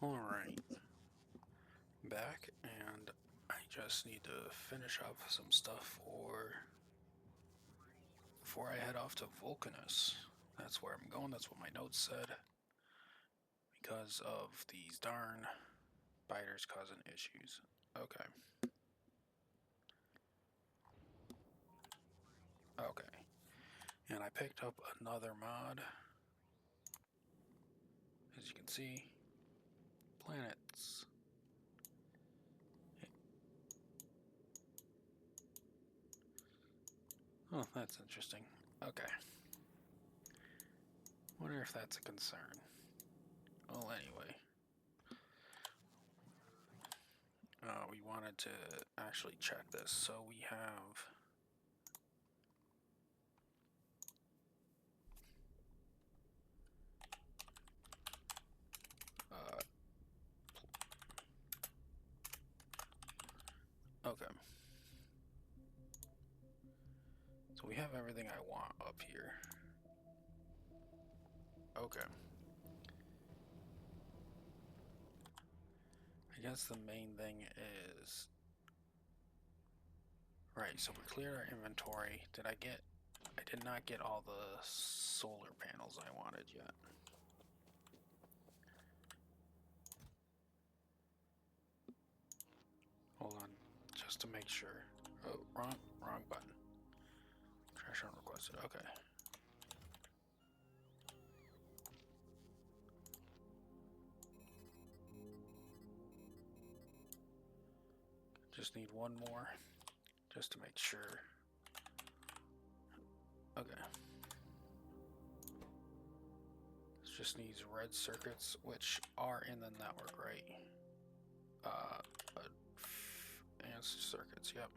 Alright, back, and I just need to finish up some stuff before I head off to Vulcanus. That's where I'm going, that's what my notes said. Because of these darn biters causing issues. Okay. Okay. And I picked up another mod. As you can see, planets. Oh, that's interesting. Okay. Wonder if that's a concern. Well, anyway. We wanted to actually check this. So we have... okay. So we have everything I want up here. Okay. I guess the main thing is... Right, so we cleared our inventory. I did not get all the solar panels I wanted yet. Hold on, just to make sure. Oh, wrong button. Trash unrequested, okay. Just need one more, just to make sure. Okay. This just needs red circuits, which are in the network, right? Advanced circuits, yep.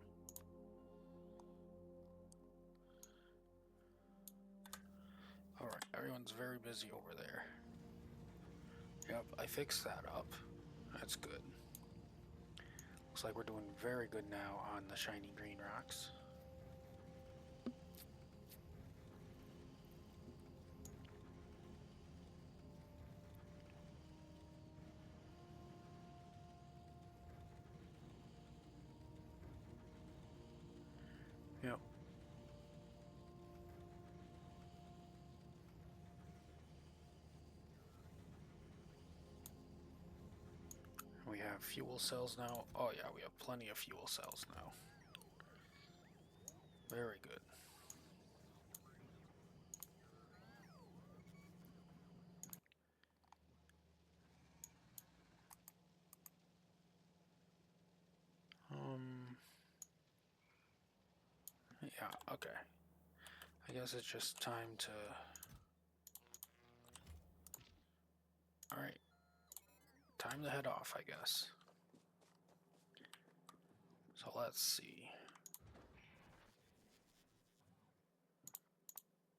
Alright, everyone's very busy over there. Yep, I fixed that up. That's good. Looks like we're doing very good now on the shiny green rocks. Yep. We have fuel cells now. Oh yeah, we have plenty of fuel cells now. Very good. Yeah, okay. I guess it's just time to... Alright. Time to head off, I guess. So let's see.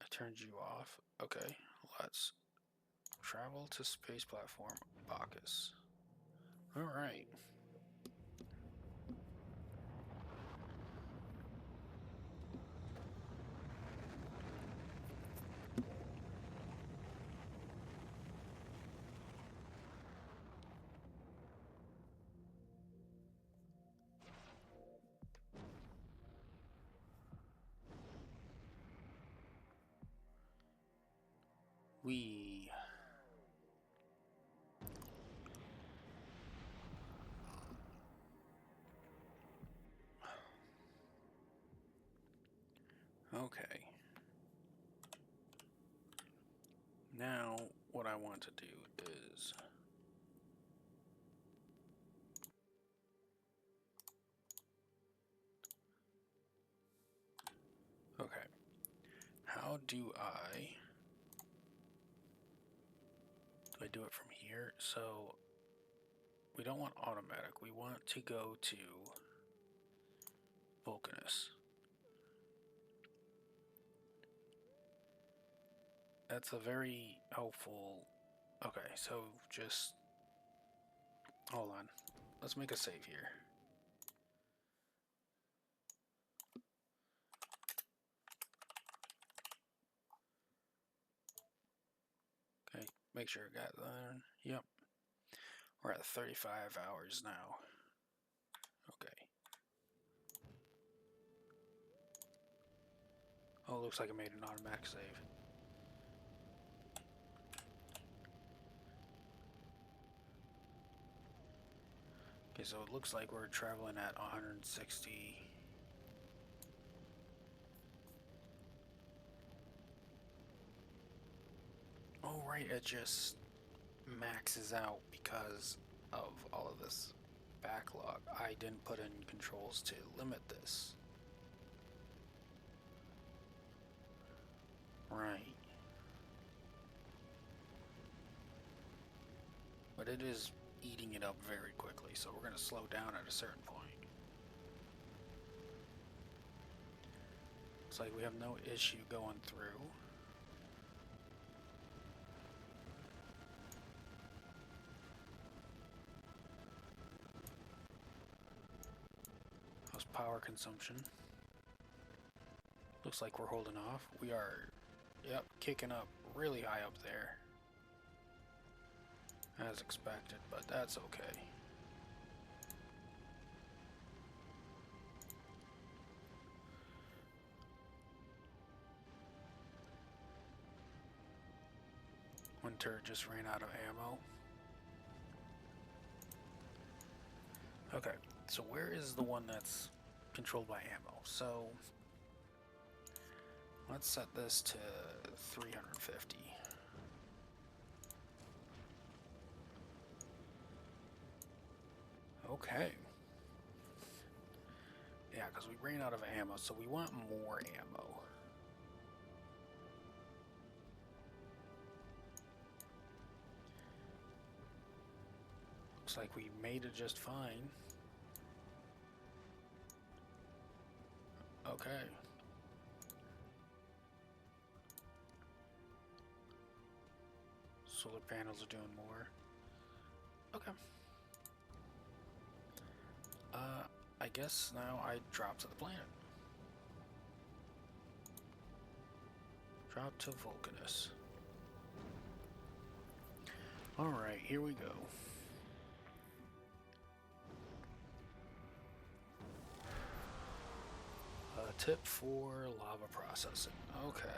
I turned you off. Okay, let's travel to space platform Bacchus. Alright. We... Okay. Now, what I want to do is... Okay. How do I... Do I do it from here? So, we don't want automatic. We want to go to Vulcanus. That's a very helpful... Okay, so just... Hold on. Let's make a save here. Okay, make sure I got that. Yep. We're at 35 hours now. Okay. Oh, it looks like I made an automatic save. Okay, so it looks like we're traveling at 160. Oh, right, it just maxes out because of all of this backlog. I didn't put in controls to limit this. Right. But it is eating it up very quickly, so we're going to slow down at a certain point. Looks like we have no issue going through. How's power consumption? Looks like we're holding off. We are, yep, kicking up really high up there. As expected, but that's okay. One turret just ran out of ammo. Okay, so where is the one that's controlled by ammo? So let's set this to 350. Okay. Yeah, because we ran out of ammo, so we want more ammo. Looks like we made it just fine. Okay. Solar panels are doing more. Okay. I guess now I drop to the planet. Drop to Vulcanus. Alright, here we go. Tip for lava processing. Okay.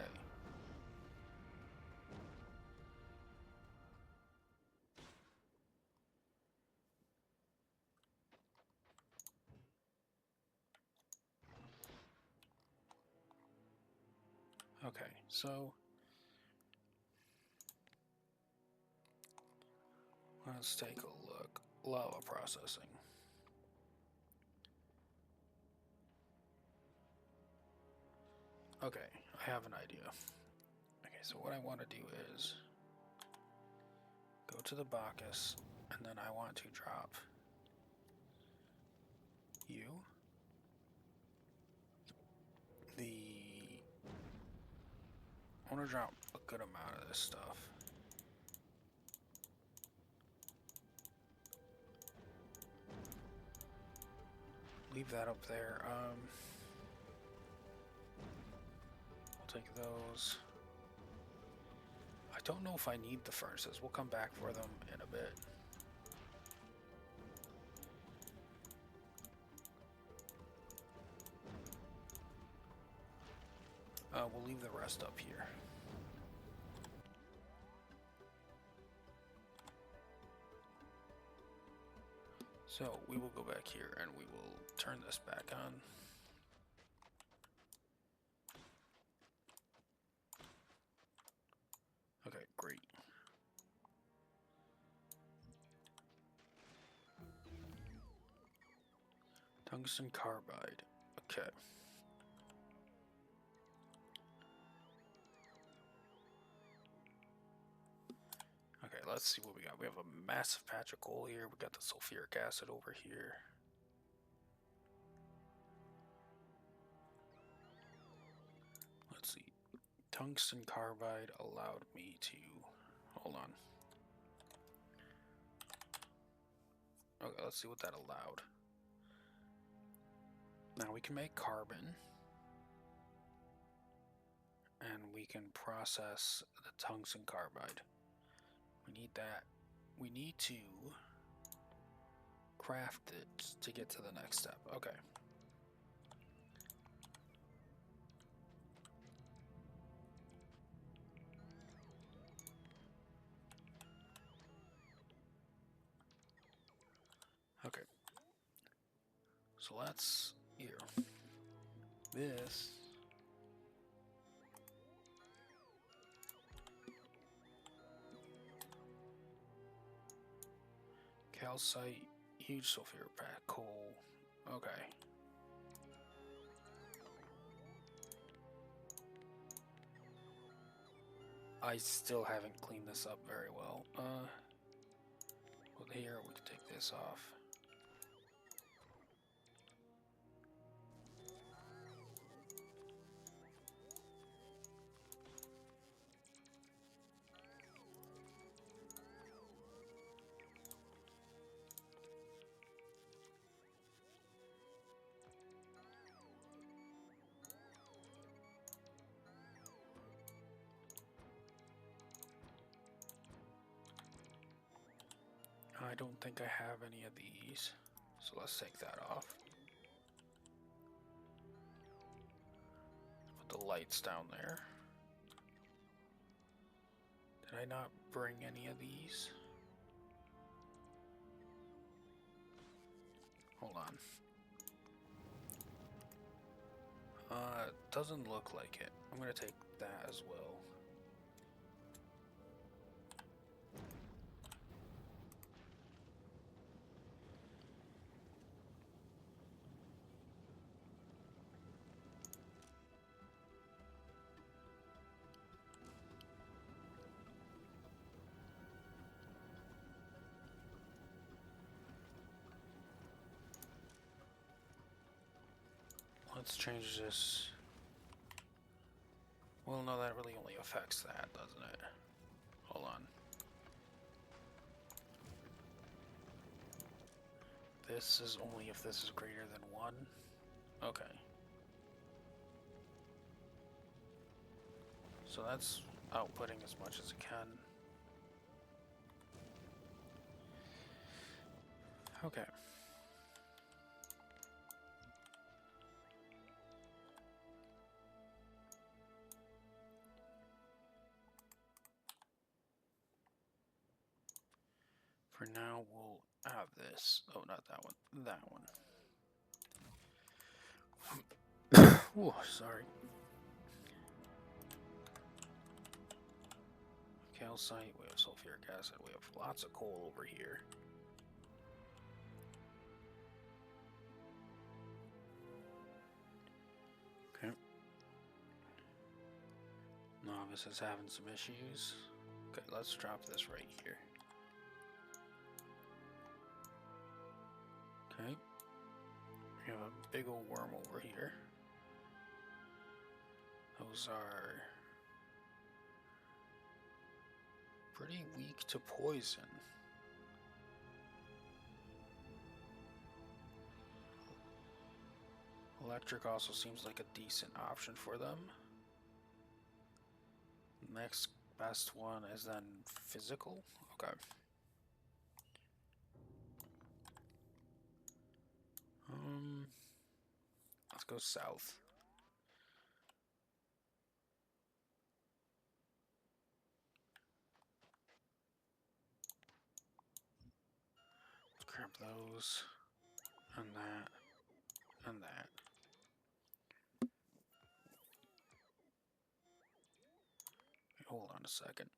Okay, so let's take a look. Lava processing. Okay, I have an idea. Okay, so what I want to do is go to the Bacchus, and then I want to drop you, I want to drop a good amount of this stuff. Leave that up there. I'll take those. I don't know if I need the furnaces. We'll come back for them in a bit. We'll leave the rest up here. So we will go back here and we will turn this back on. Okay, great. Tungsten carbide. Okay. Okay, let's see what we got. We have a massive patch of coal here. We got the sulfuric acid over here. Let's see. Tungsten carbide allowed me to... Hold on. Okay, let's see what that allowed. Now we can make carbon. And we can process the tungsten carbide. We need that. We need to craft it to get to the next step. Okay. Okay. So let's here. This. Calcite, huge sulfur pack, coal. Okay. I still haven't cleaned this up very well. Well, here we can take this off. I don't think I have any of these, so let's take that off. Put the lights down there. Did I not bring any of these? Hold on. Doesn't look like it. I'm gonna take that as well. Let's change this. Well, no, that really only affects that, doesn't it? Hold on. This is only if this is greater than 1. Okay. So that's outputting as much as it can. Okay. For now, we'll have this. Oh, not that one. That one. Oh, sorry. Calcite, we have sulfuric acid, we have lots of coal over here. Okay. Novice is having some issues. Okay, let's drop this right here. Okay. We have a big old worm over here. Those are pretty weak to poison. Electric also seems like a decent option for them. Next best one is then physical. Okay. Let's go south. Grab those, and that, and that. Hold on a second.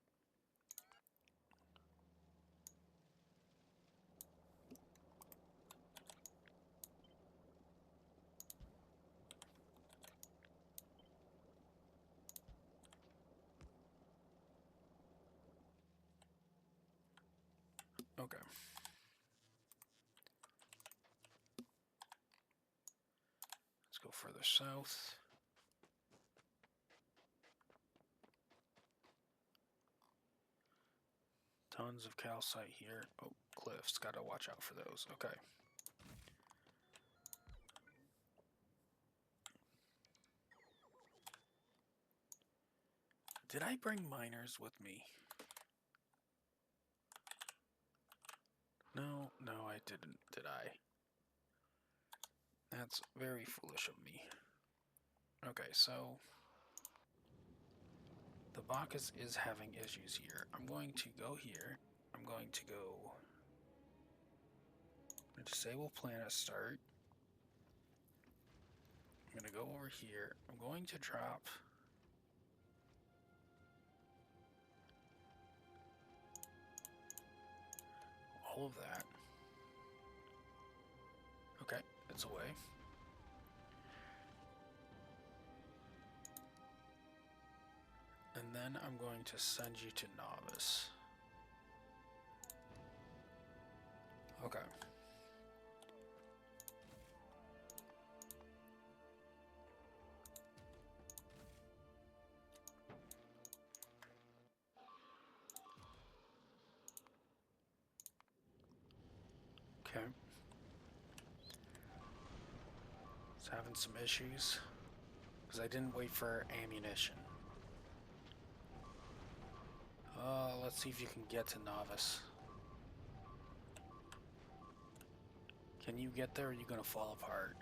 Okay. Let's go further south. Tons of calcite here. Oh, cliffs. Gotta watch out for those. Okay. Did I bring miners with me? No, I I didn't, did I? That's very foolish of me. Okay, so the Bacchus is having issues here. I'm going to go here. I'm going to go disable planet start. I'm going to go over here. I'm going to drop all of that. Okay, it's away. And then I'm going to send you to novice. Okay. Okay. It's having some issues because I didn't wait for ammunition. Let's see if you can get to novice. Can you get there or are you gonna fall apart?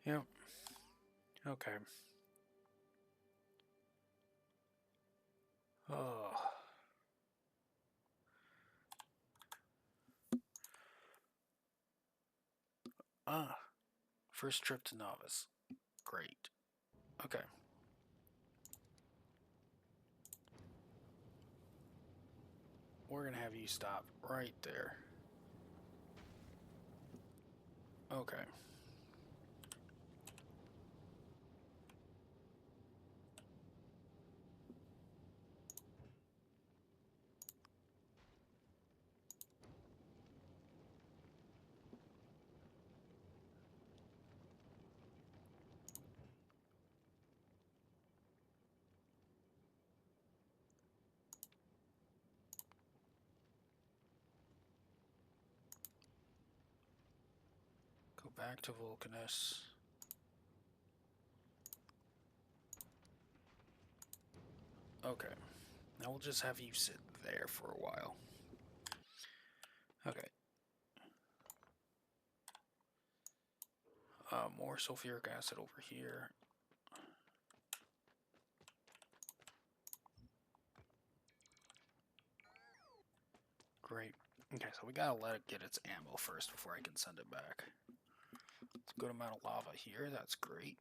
Yep. Okay. Oh. Ah. First trip to novice. Great. Okay. We're gonna have you stop right there. Okay. Go back to Vulcanus. Okay. Now we'll just have you sit there for a while. Okay. More sulfuric acid over here. Great. Okay, so we gotta let it get its ammo first before I can send it back. It's a good amount of lava here, that's great.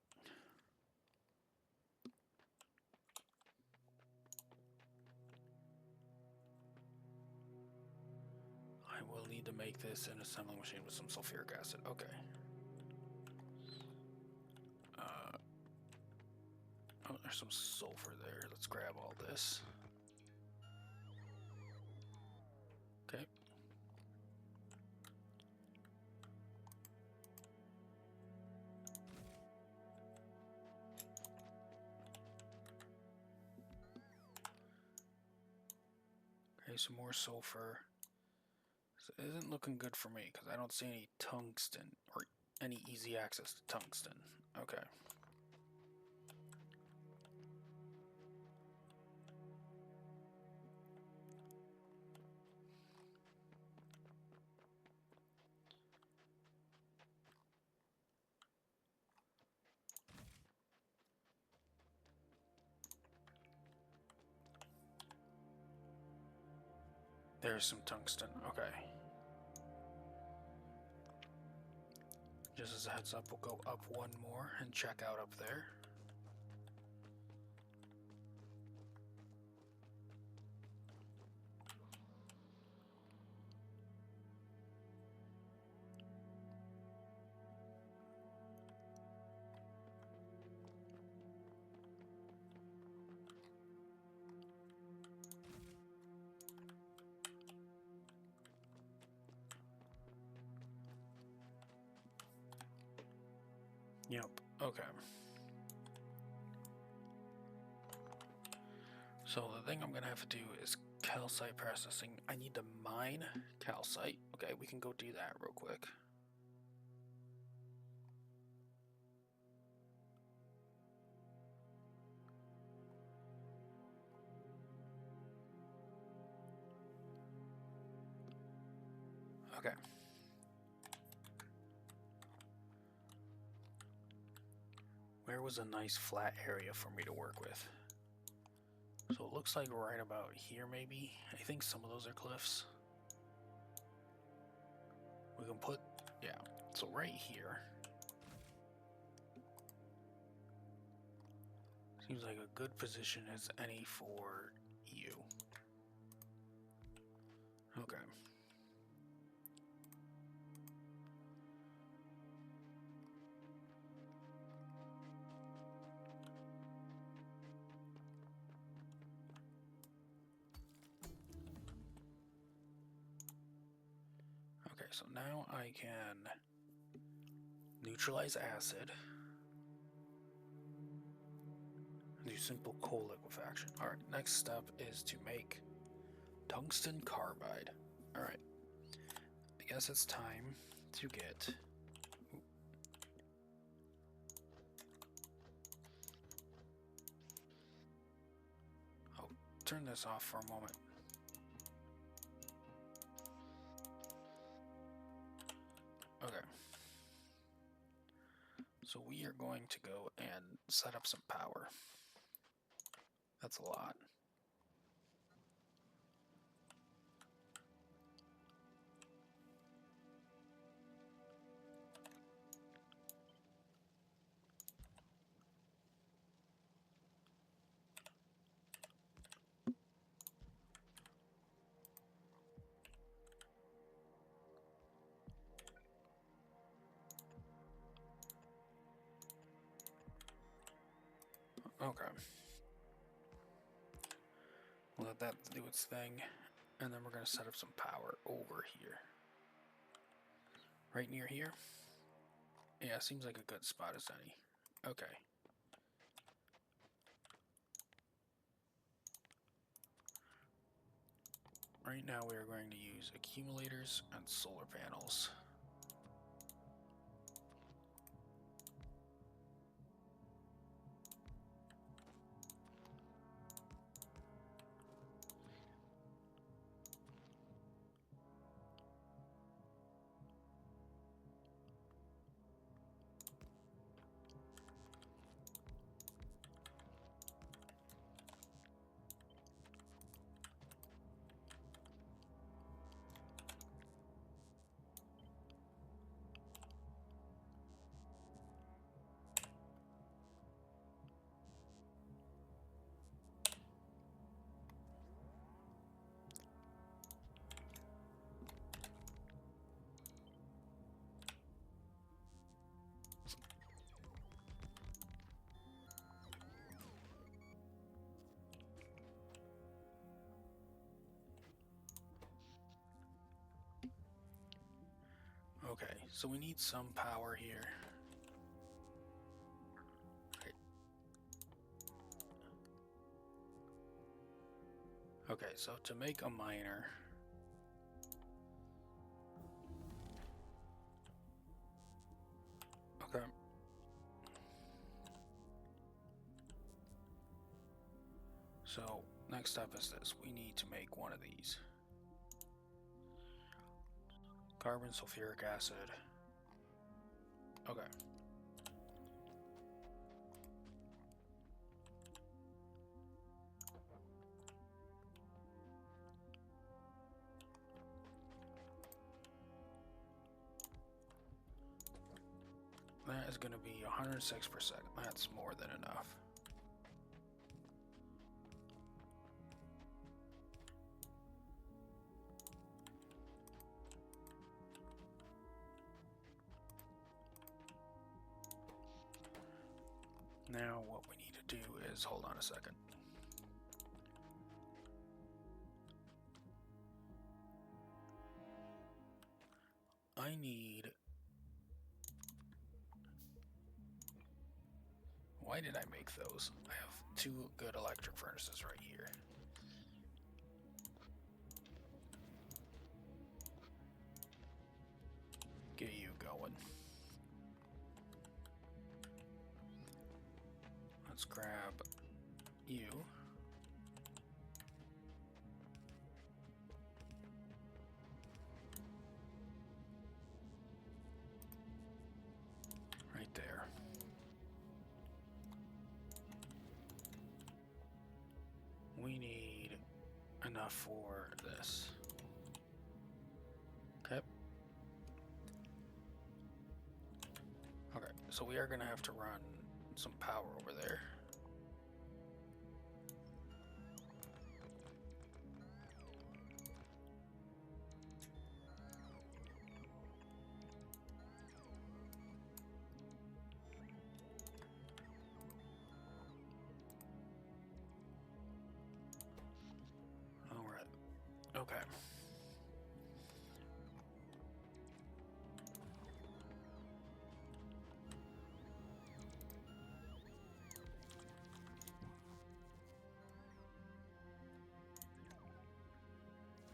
I will need to make this an assembling machine with some sulfuric acid. Okay. Oh, there's some sulfur there. Let's grab all this. Okay. Okay, some more sulfur. This isn't looking good for me because I don't see any tungsten or any easy access to tungsten. Okay. There's some tungsten. Okay. Just as a heads up, we'll go up one more and check out up there. Yep, okay. So the thing I'm gonna have to do is calcite processing. I need to mine calcite. Okay, we can go do that real quick. Okay. Where was a nice flat area for me to work with? So it looks like right about here, maybe. I think some of those are cliffs. We can put, yeah, so right here. Seems like a good position as any for you. Okay. Okay, so now I can neutralize acid. Do simple coal liquefaction. Alright, next step is to make tungsten carbide. Alright, I guess it's time to get... I'll turn this off for a moment. Okay. So we are going to go and set up some power. That's a lot. Okay. We'll let that do its thing, and then we're going to set up some power over here. Right near here? Yeah, seems like a good spot as any. Okay. Right now we are going to use accumulators and solar panels. Okay, so we need some power here. Right. Okay, so to make a miner, okay. So next step is this. We need to make one of these. Carbon sulfuric acid. Okay. That is going to be 106 per second. That's more than enough. Now what we need to do is, hold on a second. I need Why did I make those? I have 2 good electric furnaces right here. Get you going. Let's grab you. Right there. We need enough for this. Okay. Okay, so we are gonna have to run some power over there. Alright. Okay.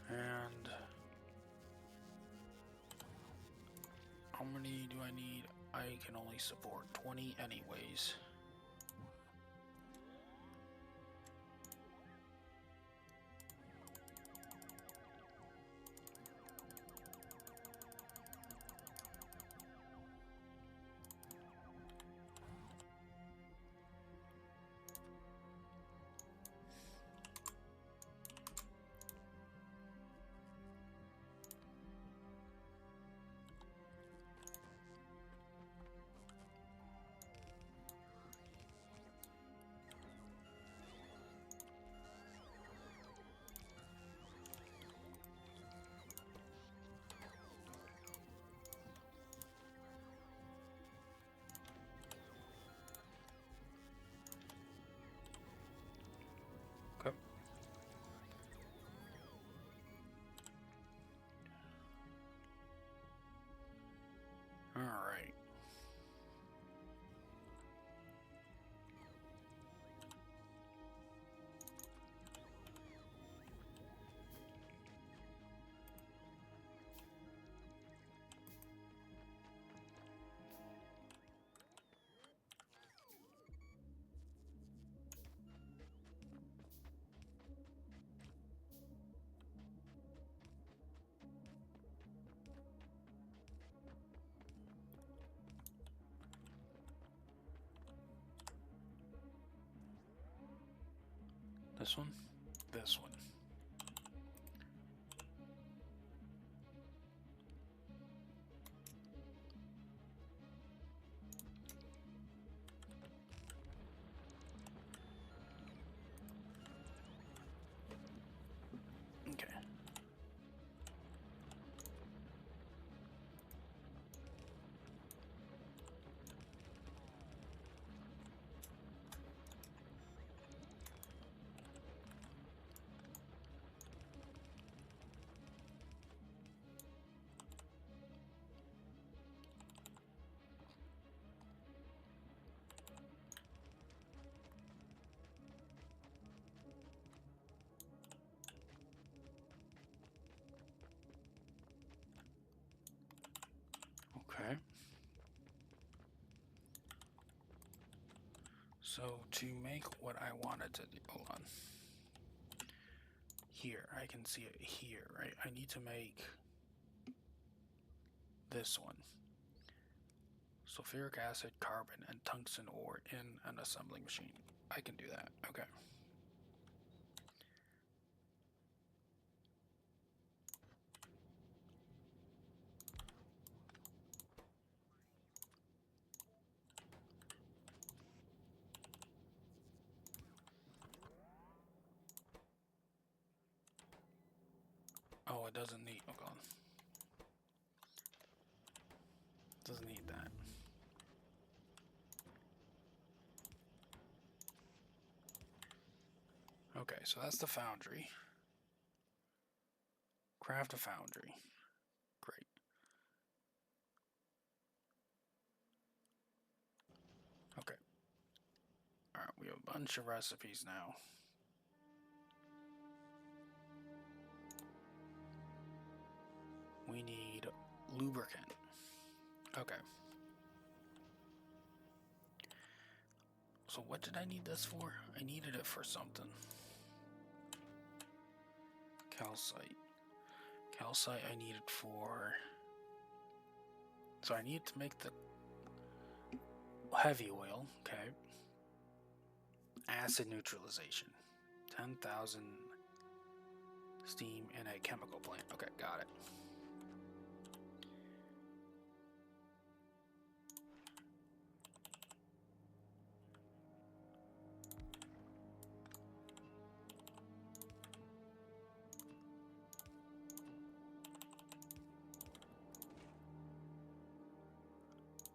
And how many do I need? I can only support 20 anyways. Okay. All right. This one? This one. Okay. Okay. So to make what I wanted to do, hold on. Here, I can see it here, right? I need to make this one. Sulfuric acid, carbon, and tungsten ore in an assembling machine. I can do that. Okay. Oh, it doesn't need. Hold on. Doesn't need that. Okay, so that's the foundry. Craft a foundry. Great. Okay. We have a bunch of recipes now. We need lubricant. Okay. So what did I need this for? I needed it for something. Calcite. Calcite I need it for... So I need to make the heavy oil, okay. Acid neutralization. 10,000 steam in a chemical plant. Okay, got it.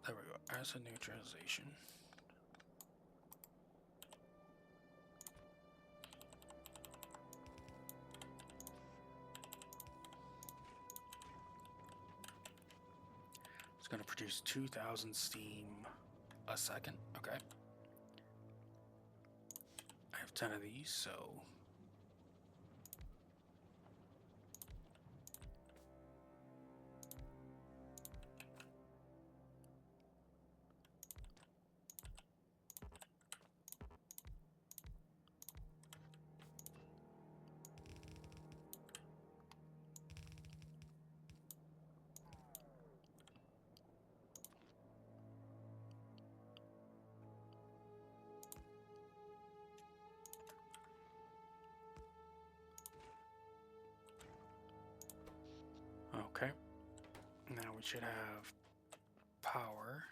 There we go. Acid neutralization. It's going to produce 2,000 steam a second. Okay. I have 10 of these, so... Okay. Now we should have power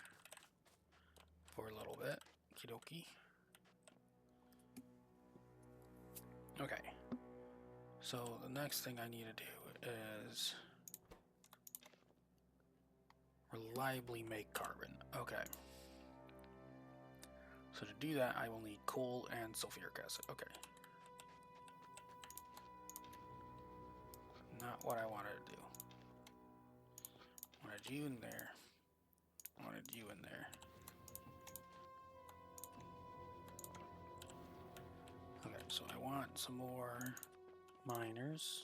for a little bit. Okie dokie. Okay. So the next thing I need to do is reliably make carbon. Okay. So to do that, I will need coal and sulfuric acid. Okay. Not what I wanted to do. Wanted you in there. Wanted you in there. Okay, so I want some more miners.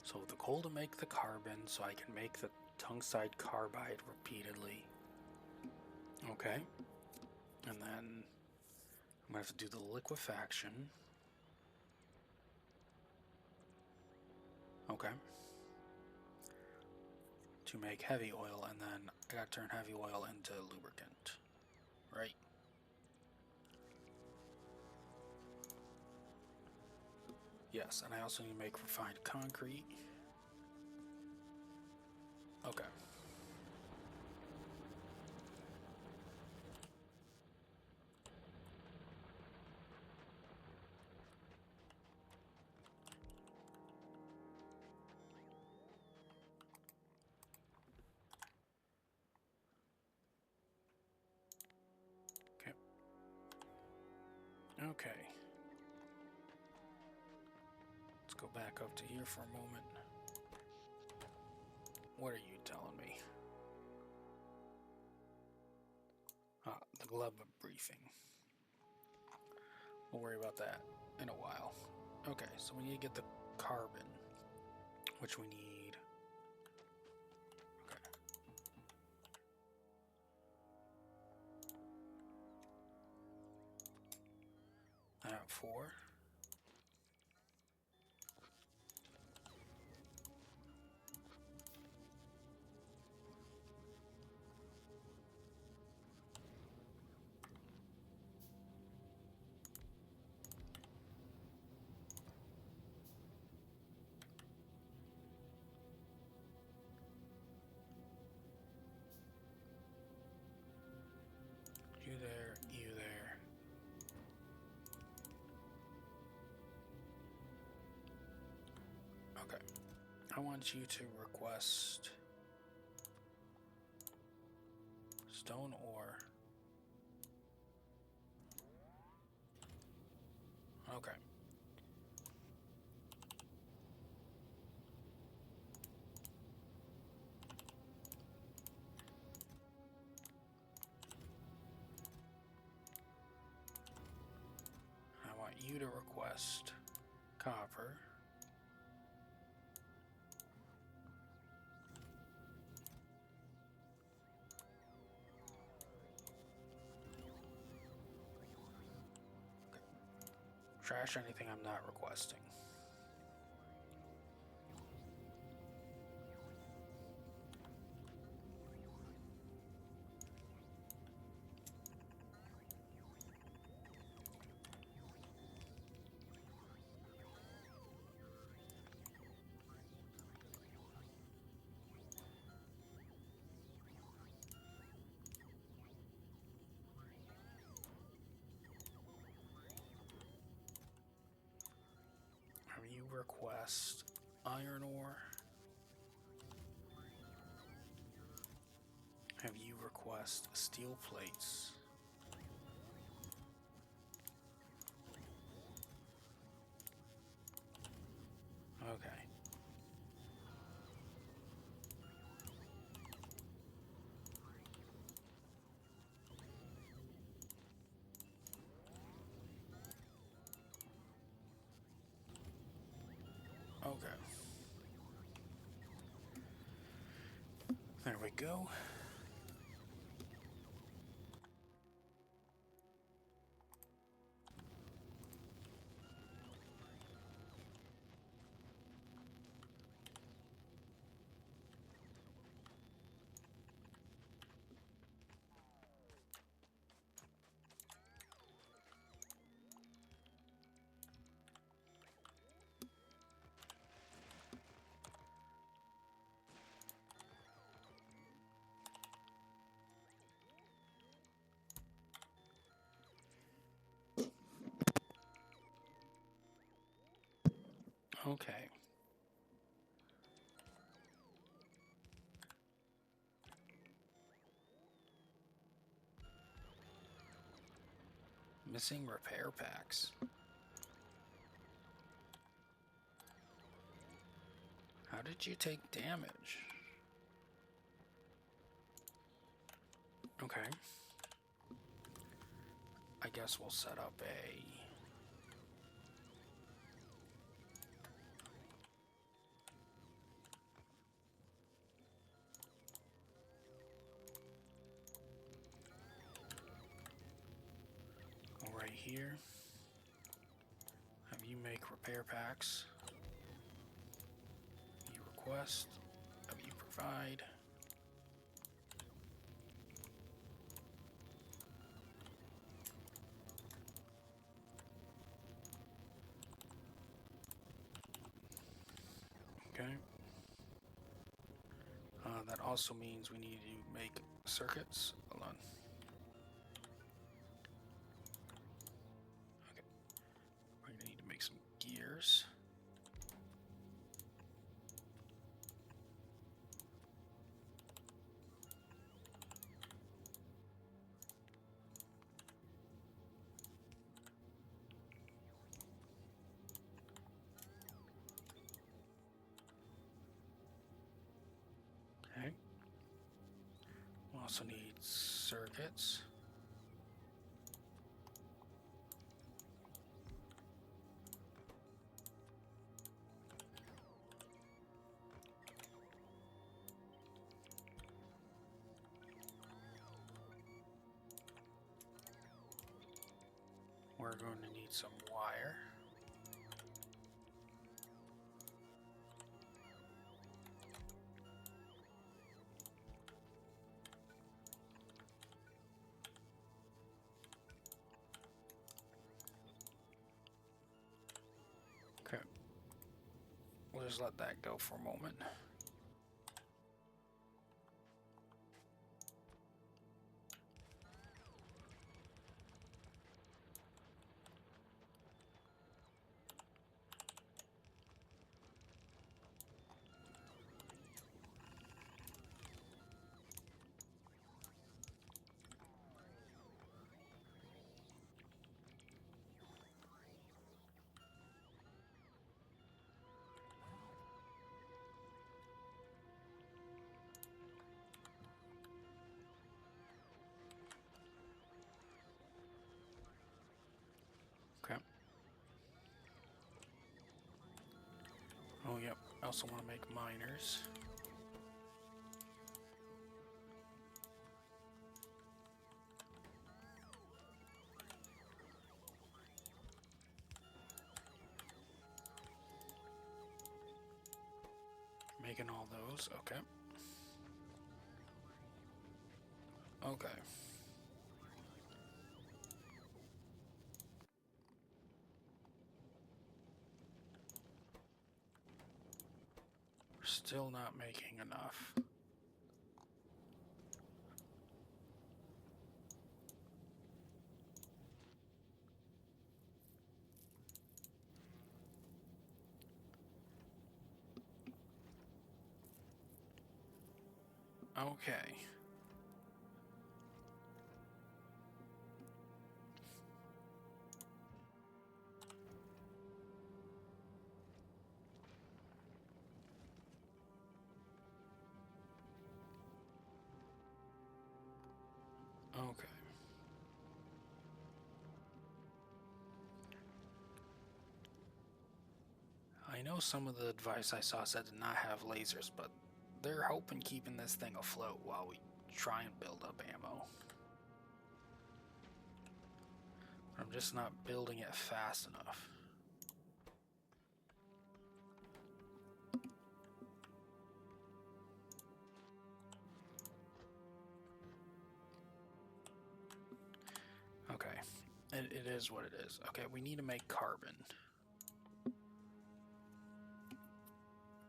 So the coal to make the carbon, so I can make the tungside carbide repeatedly. Okay. And then I'm gonna have to do the liquefaction. Okay. To make heavy oil, and then I gotta turn heavy oil into lubricant. Right? Yes, and I also need to make refined concrete. Okay. Okay. Let's go back up to here for a moment. What are you telling me? Ah, the glove of briefing. We'll worry about that in a while. Okay, so we need to get the carbon, which we need. Okay. At 4. You there, you there. Okay. I want you to request stone ore. Okay. I want you to request copper. Trash anything I'm not requesting. You request iron ore. Have you request steel plates? Okay. Okay. There we go. Okay. Missing repair packs. How did you take damage? Okay. I guess we'll set up a... right here. Have you make repair packs. You request. Have you provide. Okay. That also means we need to make circuits. Hold on. Okay. We're going to need to make some gears. Okay. We'll also need circuits. we're going to need some wire. Okay. We'll just let that go for a moment. Okay. Oh, yep. I also want to make miners. Making all those. Okay. Okay. We're still not making enough. Okay. Okay. I know some of the advice I saw said to not have lasers, but they're hoping keeping this thing afloat while we try and build up ammo. I'm just not building it fast enough. Okay, it is what it is. Okay, we need to make carbon.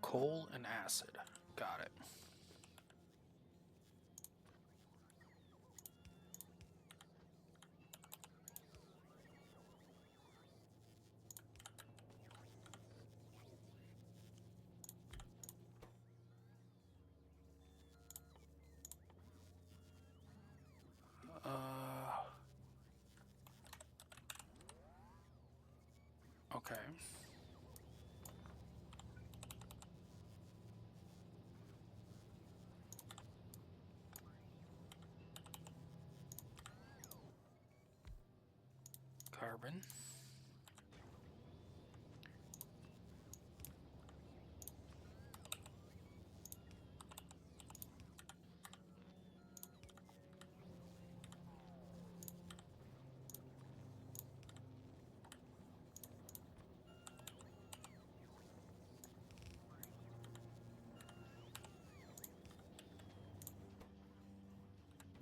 Coal and acid. Got it. Okay. Carbon.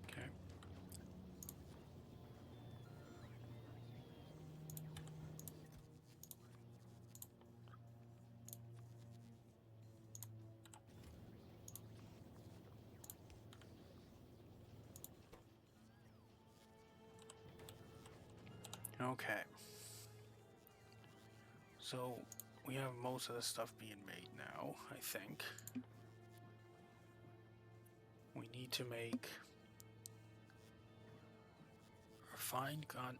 Okay. Okay. So we have most of the stuff being made now, I think. We need to make refined con.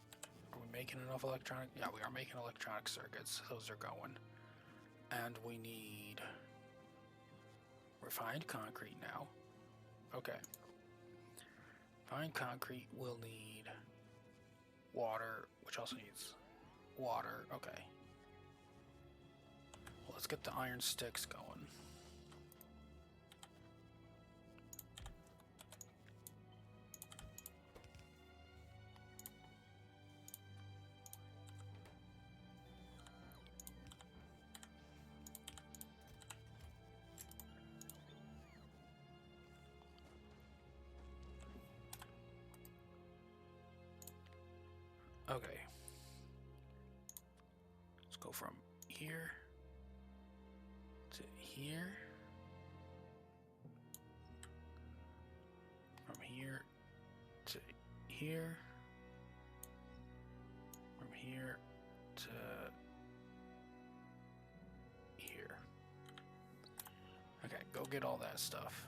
Are we making enough electronic? Yeah, we are making electronic circuits. Those are going. And we need refined concrete now. Okay. Refined concrete will need water, which also needs water. Okay. Well, let's get the iron sticks going. Okay. Let's go from here to here. From here to here. From here to here. Okay, go get all that stuff.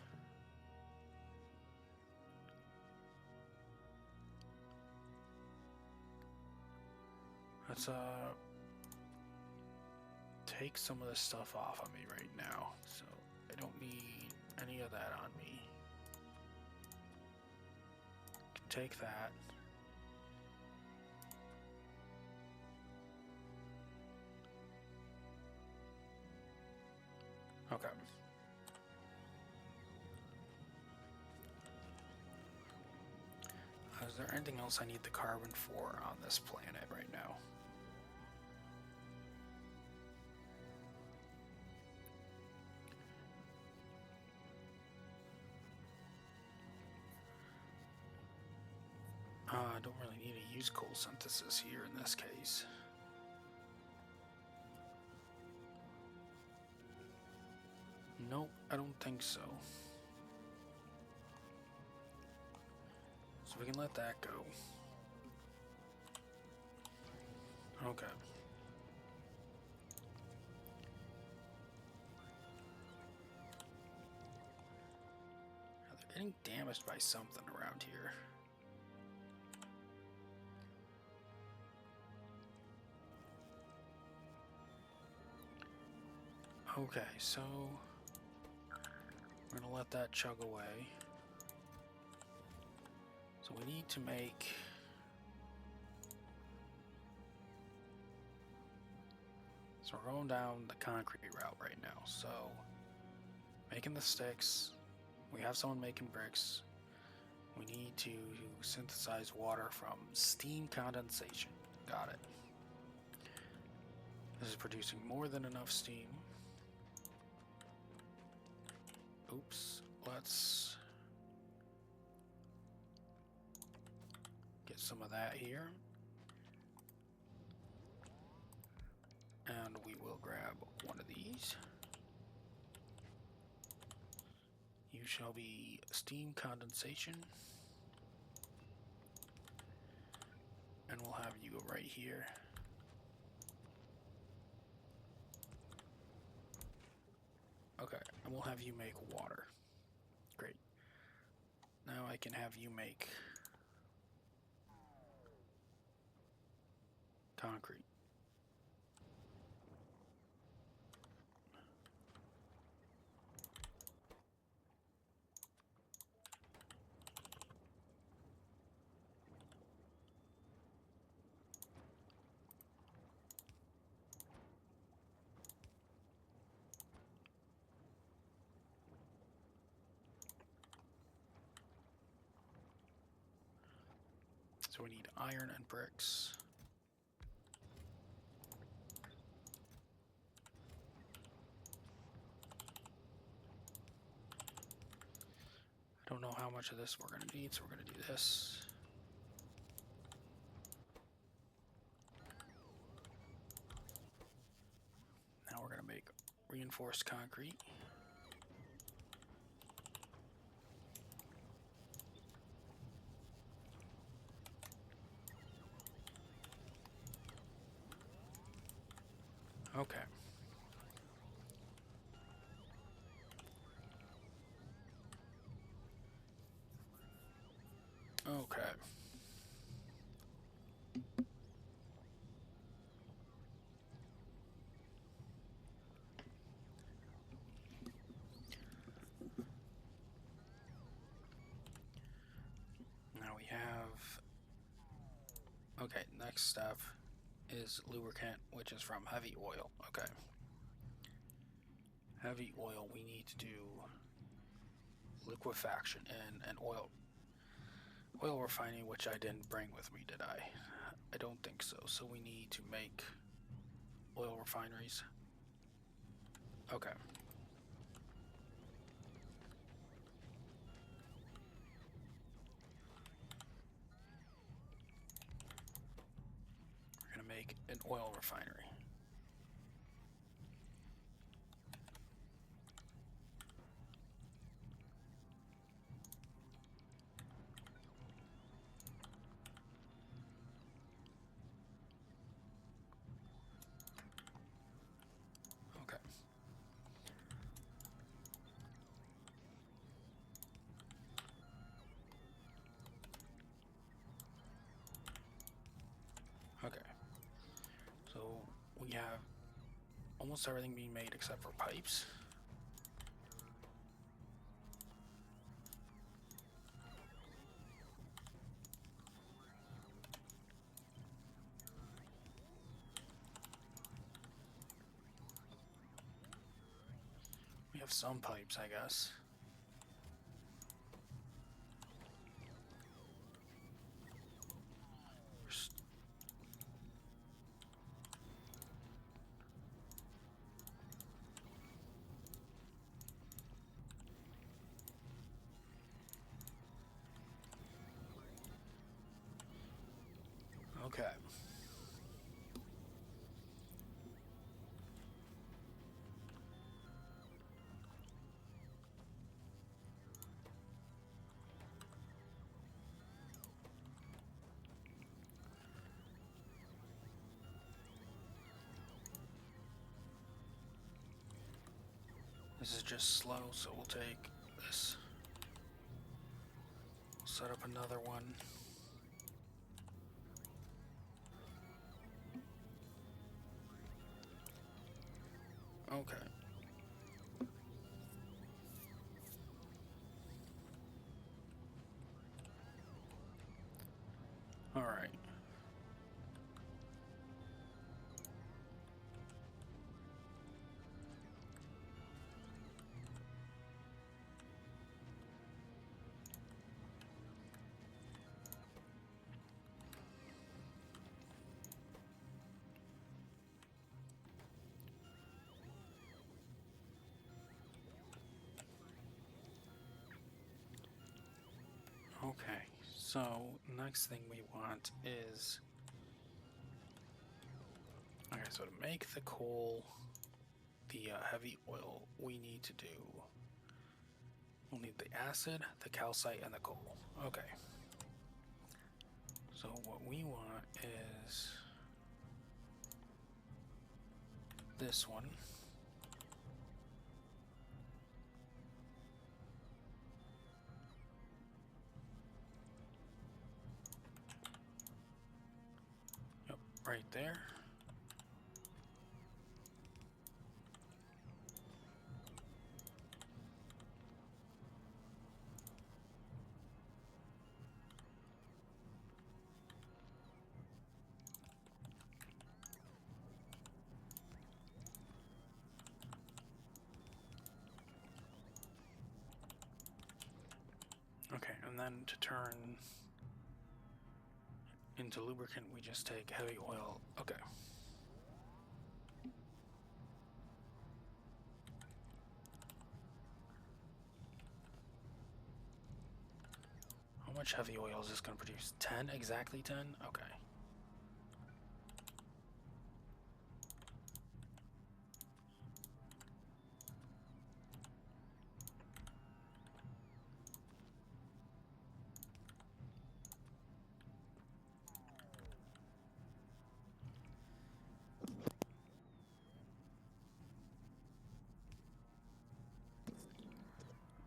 Let's take some of this stuff off of me right now. So I don't need any of that on me. Can take that. Okay. Is there anything else I need the carbon for on this planet right now? I don't really need to use coal synthesis here in this case. Nope, I don't think so. So we can let that go. Okay. Now they're getting damaged by something around here. Okay, so we're gonna let that chug away. So we need to make so we're going down the concrete route right now. So making the sticks, we have someone making bricks. We need to synthesize water from steam condensation. Got it. This is producing more than enough steam. Oops, let's get some of that here. And we will grab one of these. You shall be steam condensation. And we'll have you go right here. Okay, and we'll have you make water. Great. Now I can have you make concrete. So we need iron and bricks. I don't know how much of this we're going to need, so we're going to do this. Now we're going to make reinforced concrete. Okay. Okay. Now we have... Okay, next step is lubricant, which is from heavy oil. Okay. Heavy oil, we need to do liquefaction and oil refining, which I didn't bring with me, did I? I don't think so. So we need to make oil refineries. Okay. make an oil refinery. Okay. Okay. So we have almost everything being made except for pipes. We have some pipes, I guess. Okay. This is just slow, so we'll take this. Set up another one. Okay. All right. Okay, so next thing we want is, okay, so to make the coal, the heavy oil, we need to do, we'll need the acid, the calcite, and the coal. Okay. So what we want is this one. Yep, right there. Okay, and then to turn into lubricant, we just take heavy oil. Okay. How much heavy oil is this going to produce? 10? Exactly 10? Okay.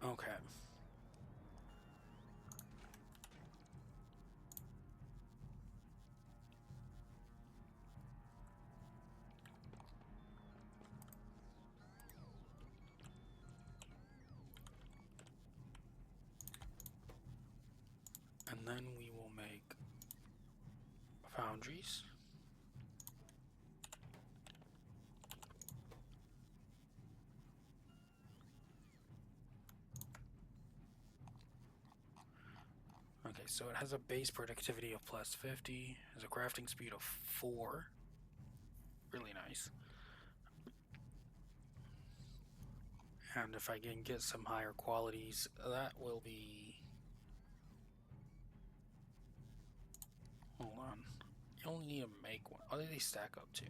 Okay. And then we will make foundries. Okay, so it has a base productivity of plus 50, has a crafting speed of 4. Really nice. And if I can get some higher qualities, that will be... Hold on. You only need to make one. What do they stack up to?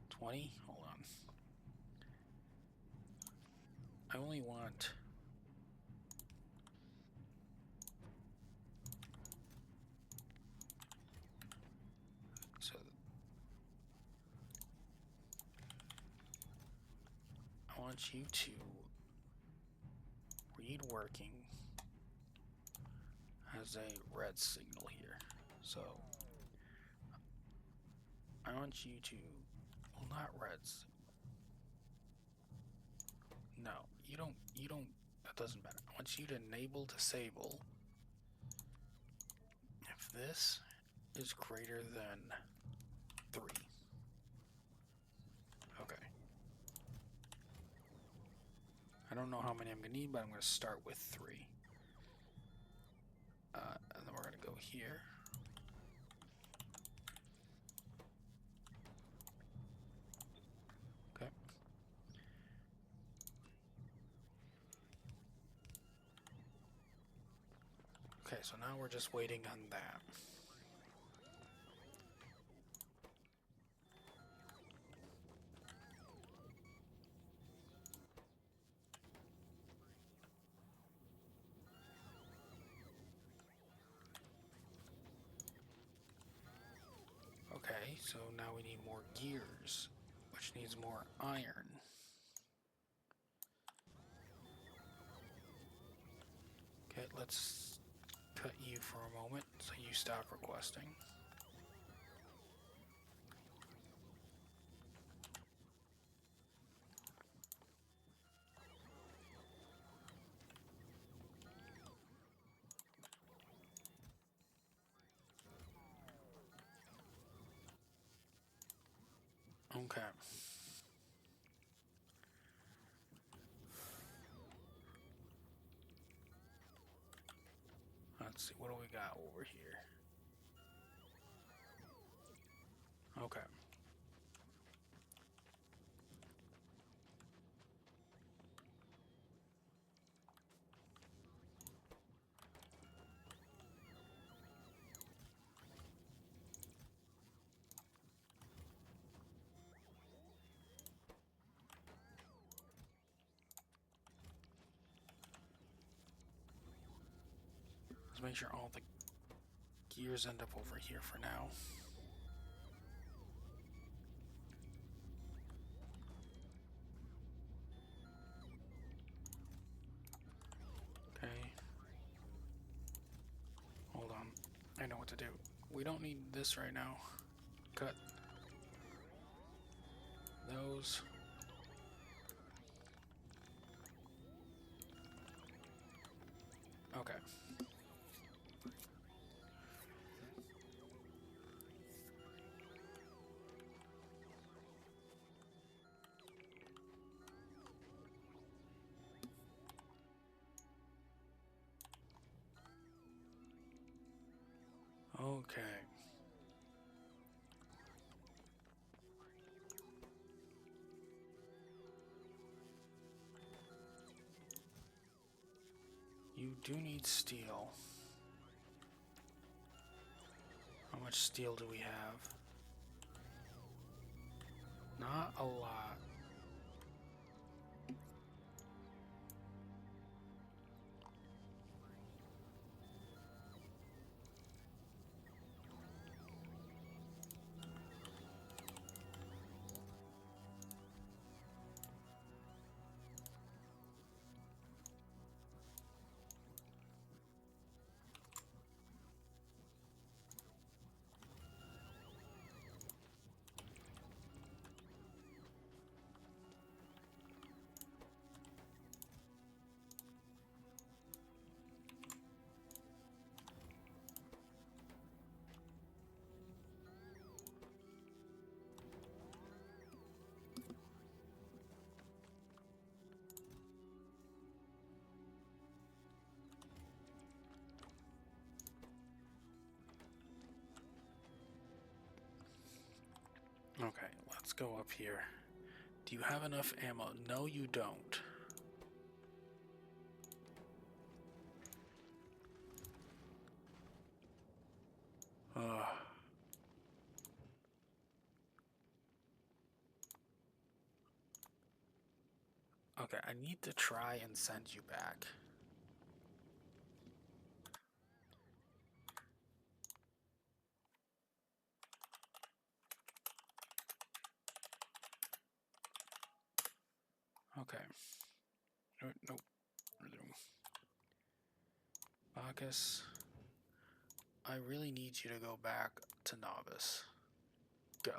20? Hold on. I only want... So... I want you to read working as a red signal here. So... I want you to... Well, not reds. No, you don't... That doesn't matter. I want you to enable disable if this is greater than 3. Okay. I don't know how many I'm going to need, but I'm going to start with 3. And then we're going to go here. Okay. Okay, so now we're just waiting on that. Okay, so now we need more gears, which needs more iron. Okay, let's cut you for a moment so you stop requesting. Okay. Let's see, what do we got over here? Okay. Let's make sure all the gears end up over here for now. Okay. Hold on. I know what to do. We don't need this right now. Cut those. Okay. Okay. You do need steel. How much steel do we have? Not a lot. Okay, let's go up here. Do you have enough ammo? No, you don't. Okay, I need to try and send you back. Okay. Nope. Bacchus, I really need you to go back to Novice. Go.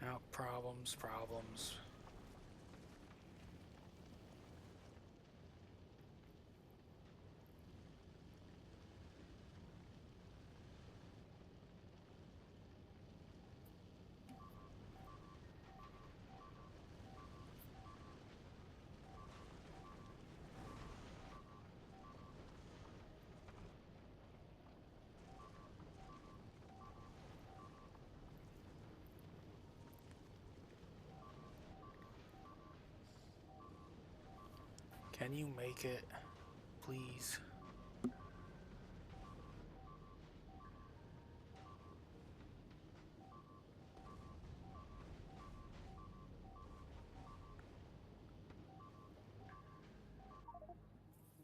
Now, problems. Can you make it, please?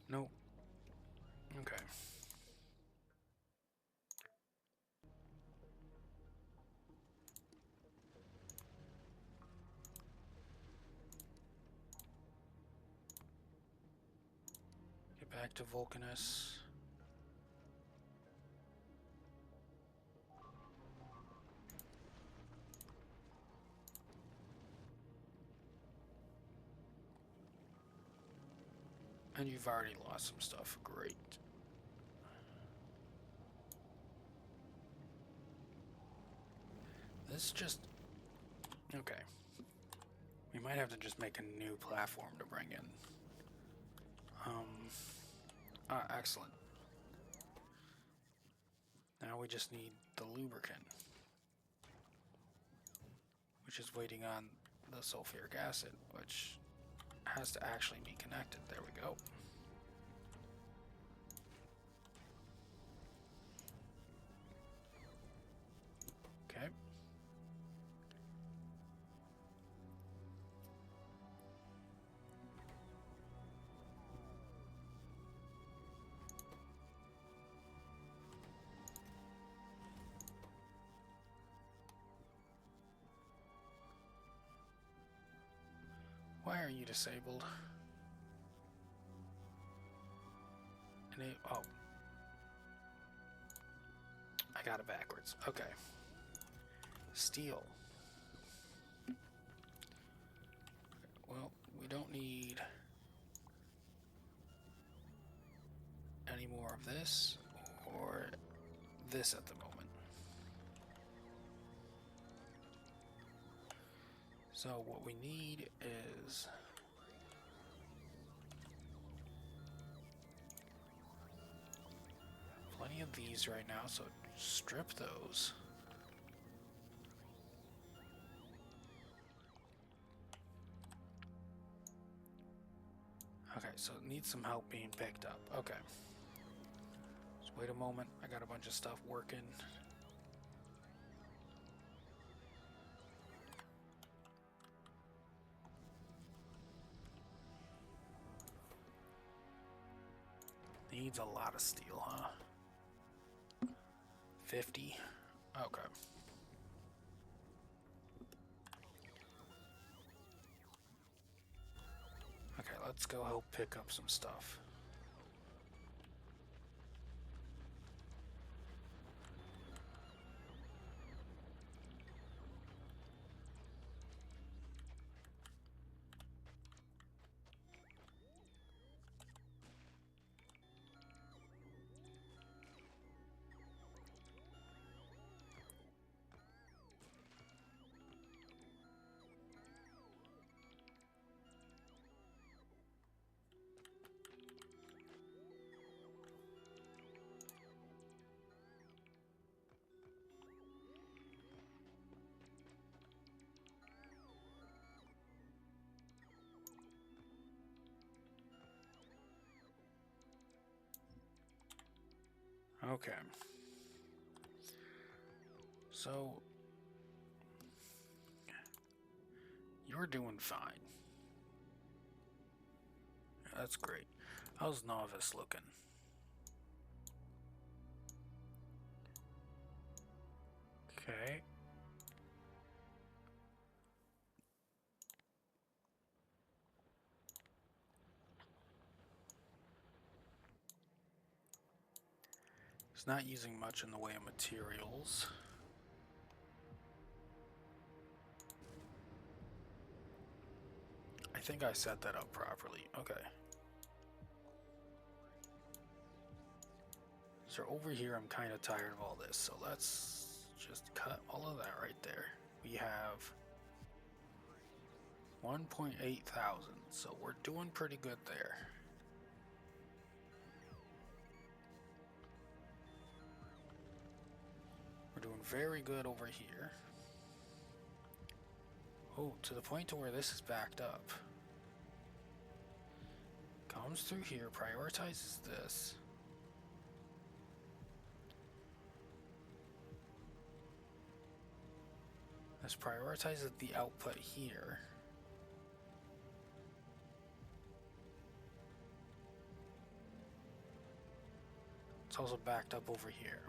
Nope. Okay. Get back to Vulcanus. And you've already lost some stuff. Great. This just... Okay. We might have to just make a new platform to bring in. Excellent. Now we just need the lubricant, which is waiting on the sulfuric acid, which has to actually be connected. There we go. Okay. Why are you disabled? Oh. I got it backwards. Okay. Steel. Well, we don't need any more of this or this at the moment. So what we need is plenty of these right now, so strip those. Okay, so it needs some help being picked up. Okay. Just wait a moment. I got a bunch of stuff working. Needs a lot of steel, huh? 50. Okay. Okay, let's go help pick up some stuff. Okay. So, you're doing fine. That's great. How's Novice looking? Okay. He's not using much in the way of materials. I think I set that up properly. Okay. So over here, I'm kind of tired of all this. So let's just cut all of that right there. We have 1.8 thousand. So we're doing pretty good there. We're doing very good over here. Oh, to the point to where this is backed up. Comes through here, prioritizes this. This prioritizes the output here. It's also backed up over here.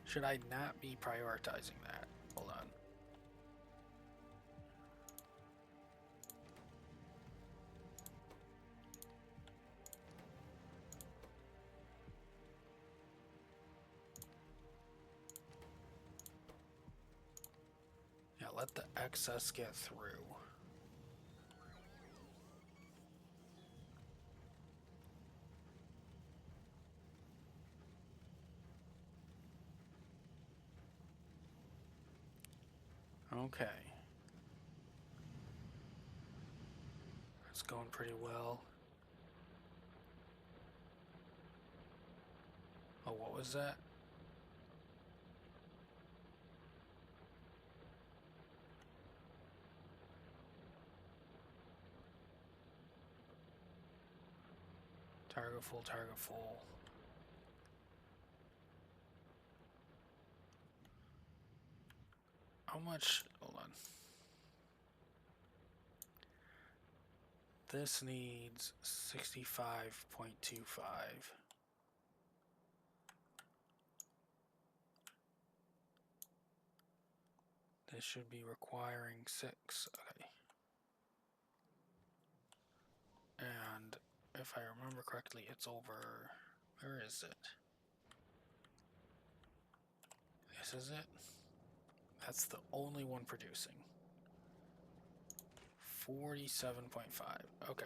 Should I not be prioritizing that? Hold on. Yeah, let the excess get through. Okay. It's going pretty well. Oh, what was that? Target full, target full. How much? Hold on. This needs 65.25. This should be requiring 6. Okay. And if I remember correctly, it's over. Where is it? This is it? That's the only one producing. 47.5. Okay.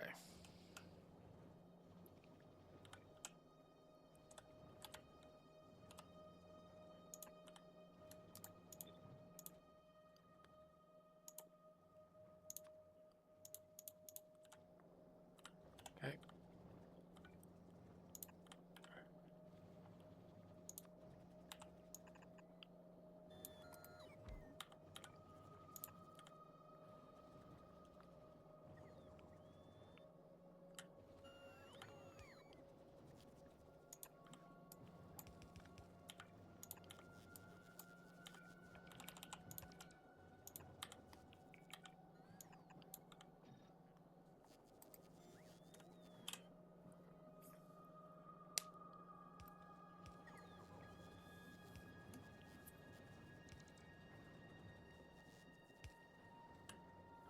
Okay.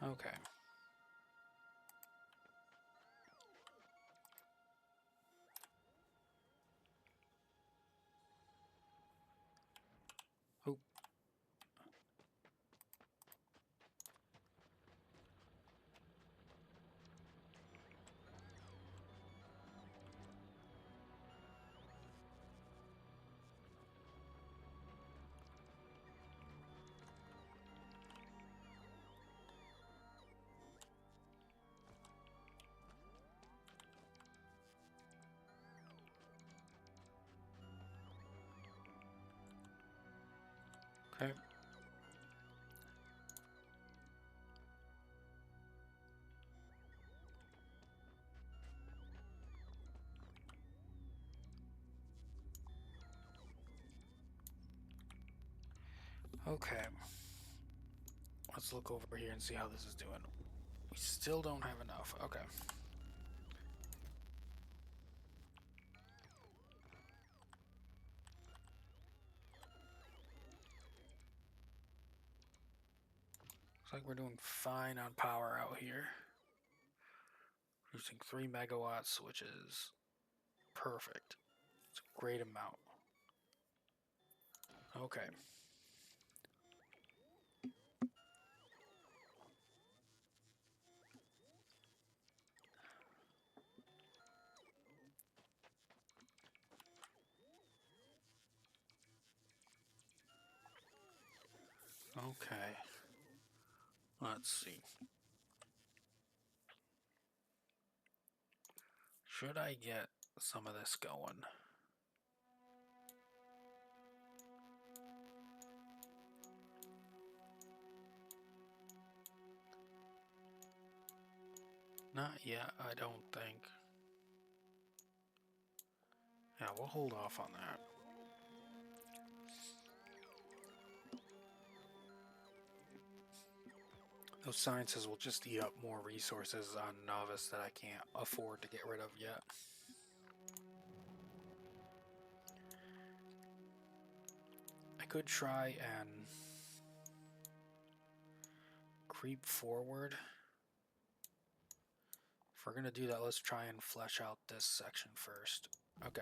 Okay. Oh. Okay. Okay. Let's look over here and see how this is doing. We still don't have enough. Okay. Looks like we're doing fine on power out here. Producing 3 megawatts, which is perfect. It's a great amount. Okay. Okay. Let's see. Should I get some of this going? Not yet, I don't think. Yeah, we'll hold off on that. Those sciences will just eat up more resources on Novice that I can't afford to get rid of yet. I could try and creep forward. If we're gonna do that, let's try and flesh out this section first. Okay.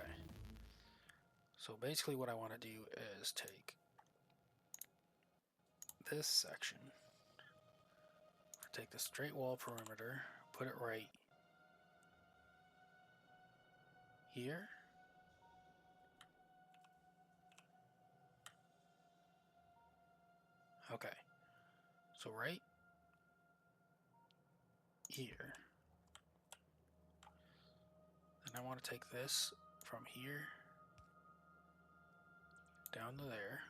So basically what I want to do is take this section, take the straight wall perimeter, put it right here. Okay. So right here. And I want to take this from here down to there.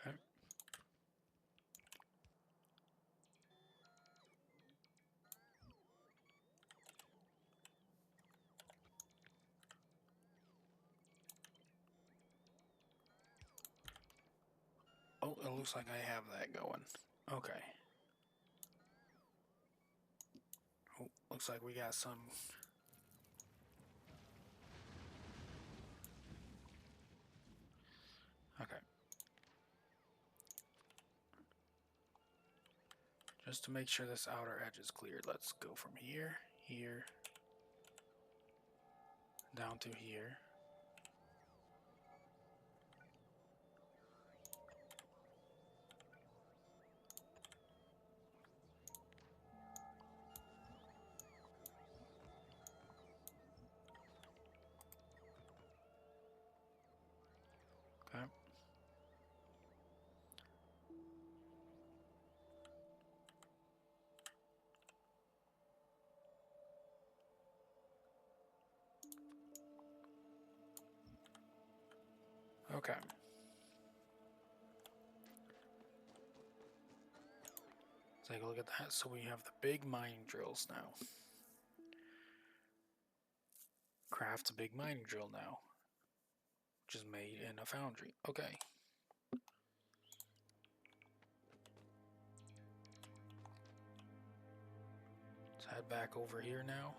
Okay. Oh, it looks like I have that going. Okay. Oh, looks like we got some. Okay. Just to make sure this outer edge is cleared, let's go from here, here, down to here. Okay. Okay. Take a look at that. So we have the big mining drills now. Craft a big mining drill now, which is made in a foundry. Okay. Let's head back over here now.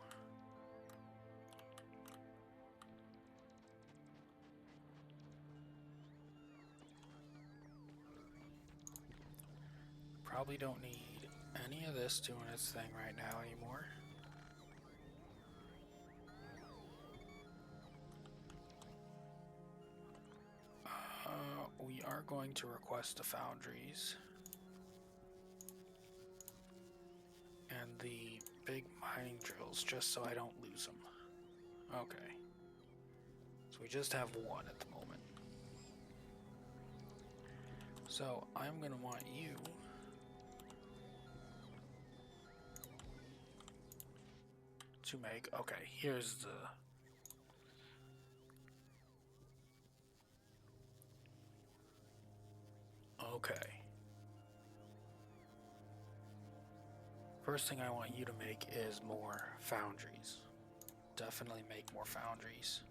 Probably don't need any of this doing its thing right now anymore. are going to request the foundries and the big mining drills just so I don't lose them. Okay. So we just have one at the moment. So I'm going to want you to make... Okay, here's the... Okay. First thing I want you to make is more foundries. Definitely make more foundries.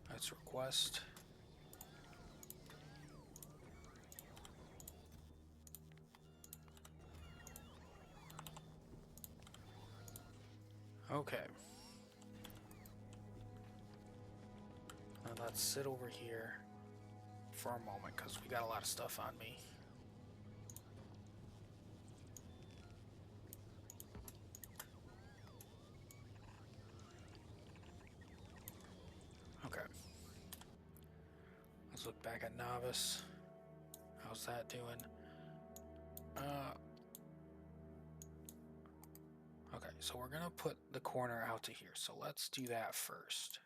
Let's request. Okay. And let's sit over here for a moment because we got a lot of stuff on me. Okay. Let's look back at Novice. How's that doing? Okay, so we're gonna put the corner out to here. So let's do that first.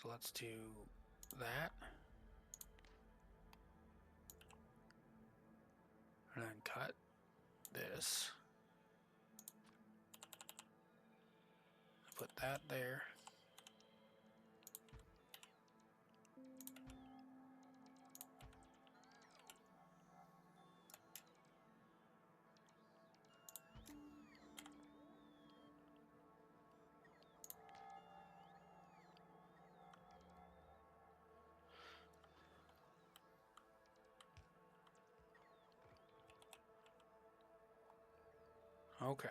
So let's do that. And then cut this. Put that there. Okay.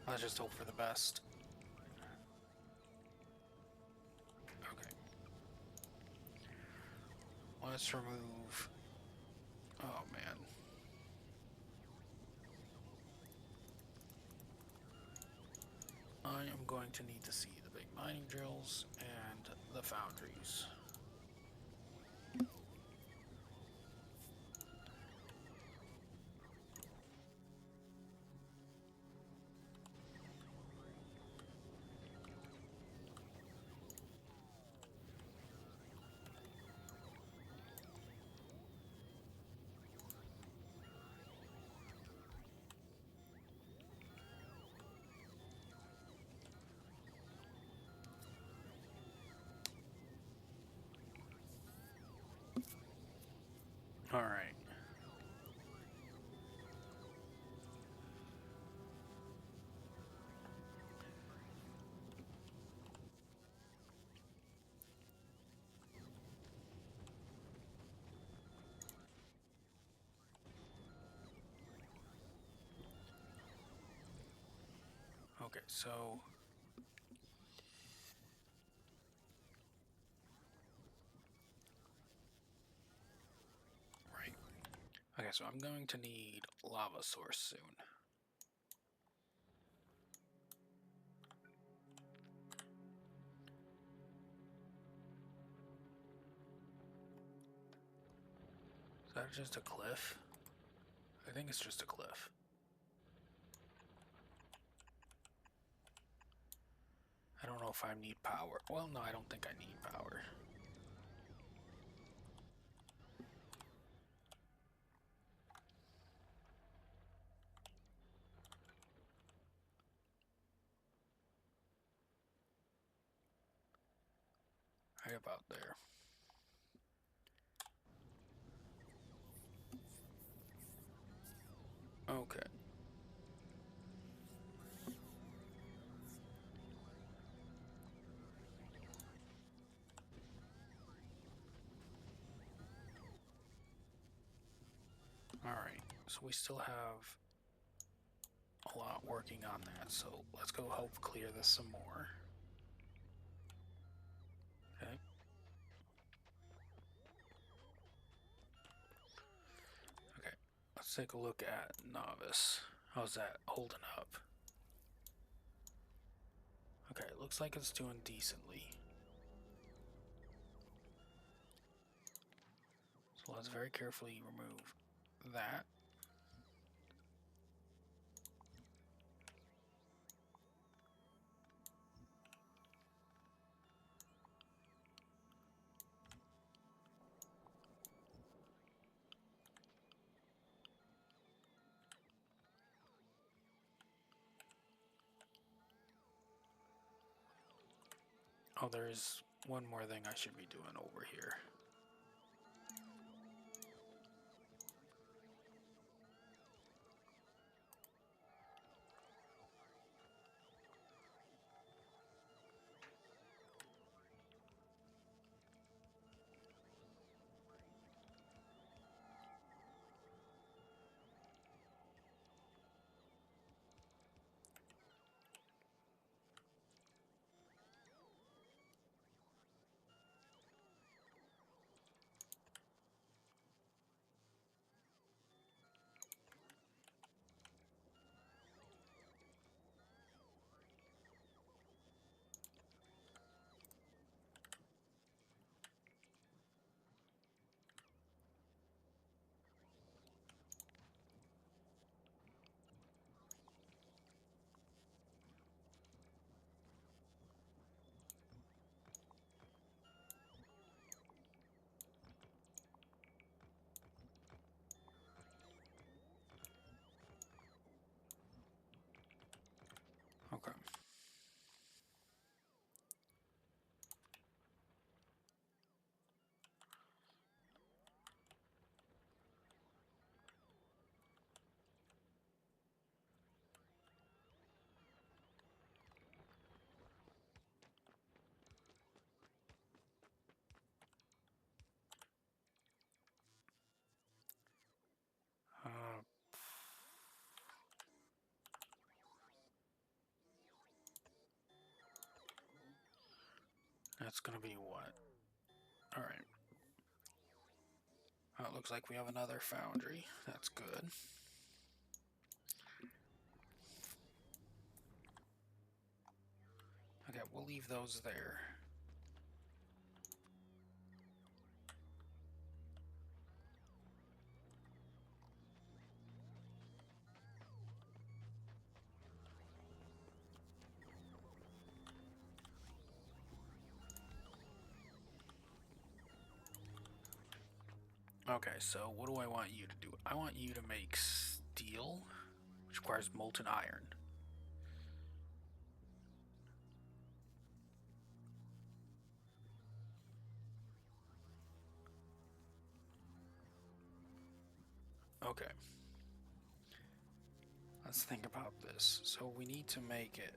Let's just hope for the best. Okay. Let's remove... Oh, man. I am going to need to see the big mining drills and the foundries. All right. Okay, so... Right. Okay, so I'm going to need lava source soon. Is that just a cliff? I think it's just a cliff. I don't know if I need power. Well, no, I don't think I need power. Right about there. Okay. Alright, so we still have a lot working on that, so let's go help clear this some more. Okay. Okay, let's take a look at Novice. How's that holding up? Okay, it looks like it's doing decently. So let's very carefully remove that. Oh, there's one more thing I should be doing over here. Okay. Uh, that's gonna be what? Alright. Oh, it looks like we have another foundry. That's good. Okay, we'll leave those there. Okay, so what do I want you to do? I want you to make steel, which requires molten iron. Okay. Let's think about this. So we need to make it.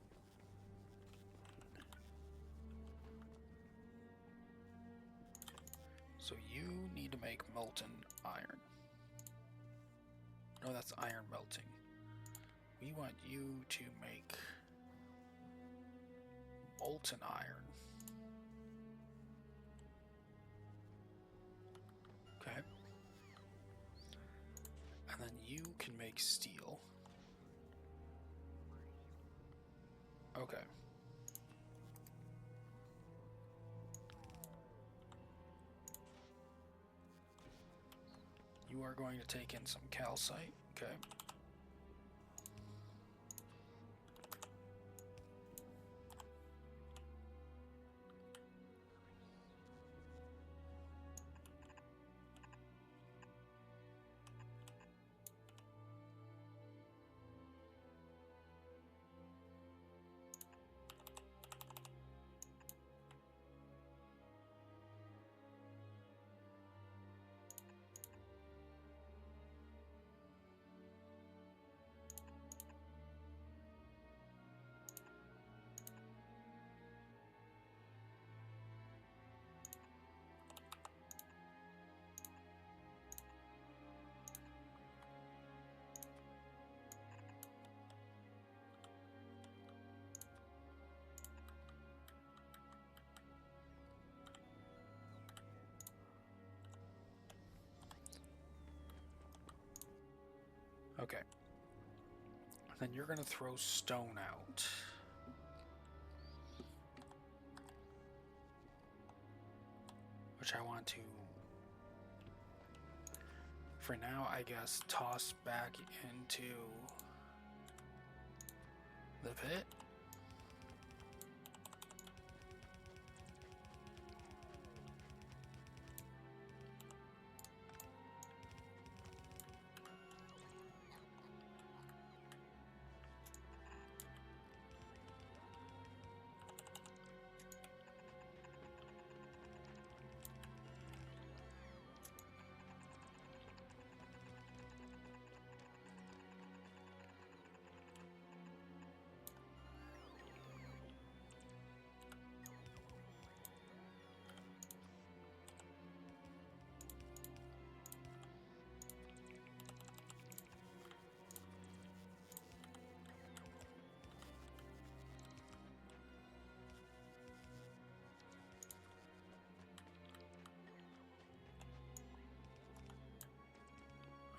So you need to make molten iron. No, that's iron melting. We want you to make molten iron. Okay. And then you can make steel. Okay. You are going to take in some calcite. Okay. Okay. Then you're gonna throw stone out. Which I want to, for now, I guess, toss back into the pit.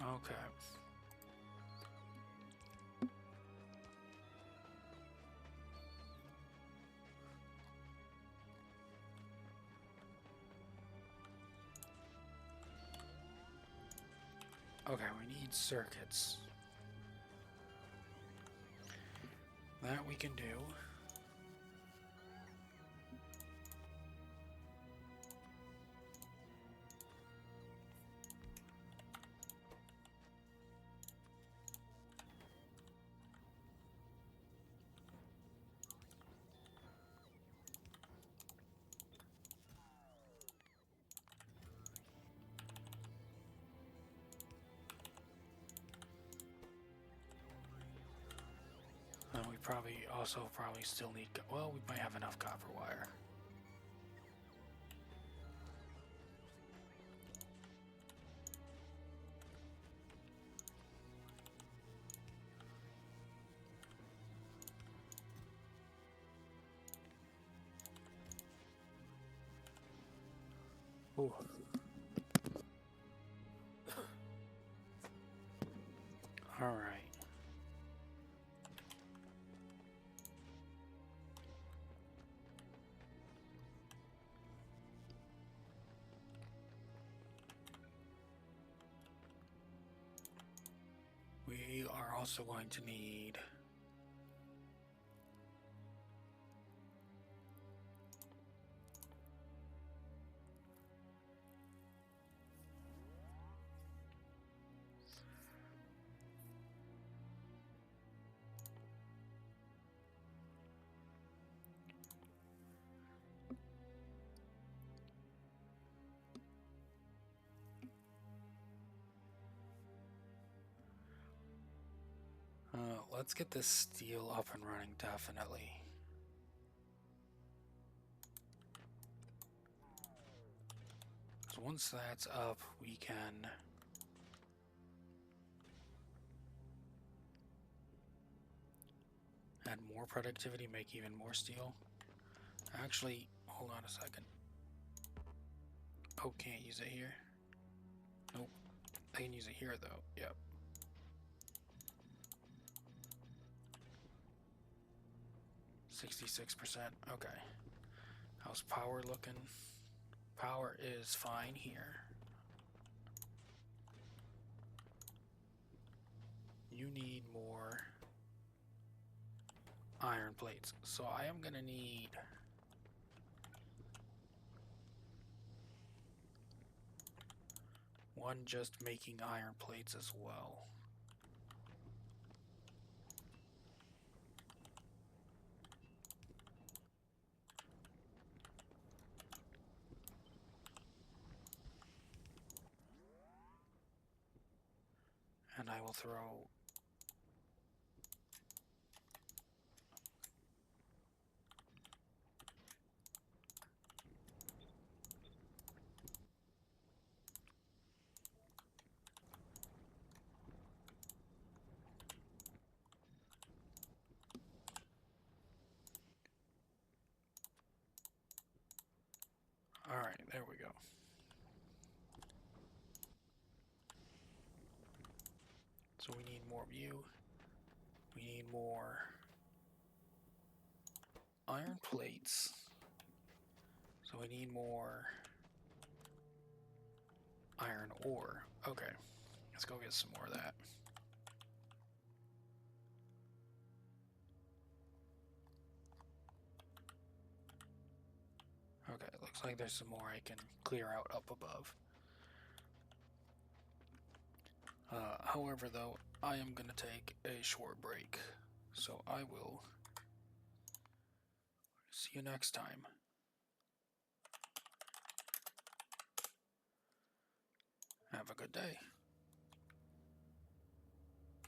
Okay. Okay, we need circuits. That we can do. We probably also still need, well, we might have enough copper wire. Ooh. All right. We are also going to need let's get this steel up and running, definitely. So once that's up, we can add more productivity, make even more steel. Actually, hold on a second. Oh, can't use it here. Nope. I can use it here though. Yep. $66%. Okay. How's power looking? Power is fine here. You need more iron plates. So I am gonna need one just making iron plates as well. And I will throw all right, there we go. So So we need more of you. We need more iron plates. So we need more iron ore. Okay, let's go get some more of that. Okay, looks like there's some more I can clear out up above. However, though, I am going to take a short break. So I will see you next time. Have a good day.